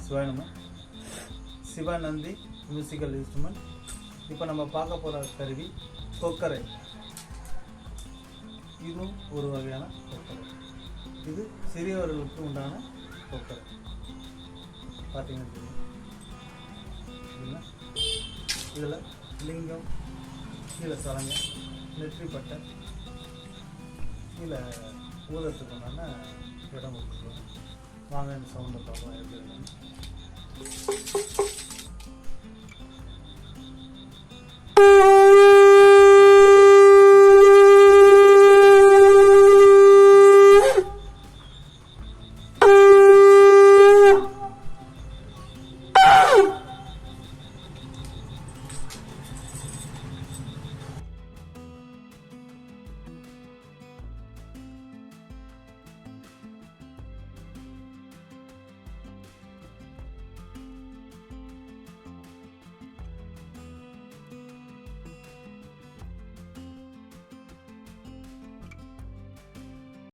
சிவானம Sivananthi musical instrument. இப்போ நம்ம பார்க்க போகிற கருவி கொக்கரை. இதுவும் ஒரு வகையான கொக்கரை. இது சிறியவர்களுக்கு உண்டான கொக்கரை. பார்த்தீங்கன்னா தெரியும். இதில் லிங்கம், கீழே சலங்க, நெற்றிப்பட்டை, கீழே ஊதத்துக்கு உண்டான இடம் கொடுத்துருவோம். வாங்க இந்த சவுண்டை பார்க்கலாம் எப்படி இருக்குன்னு.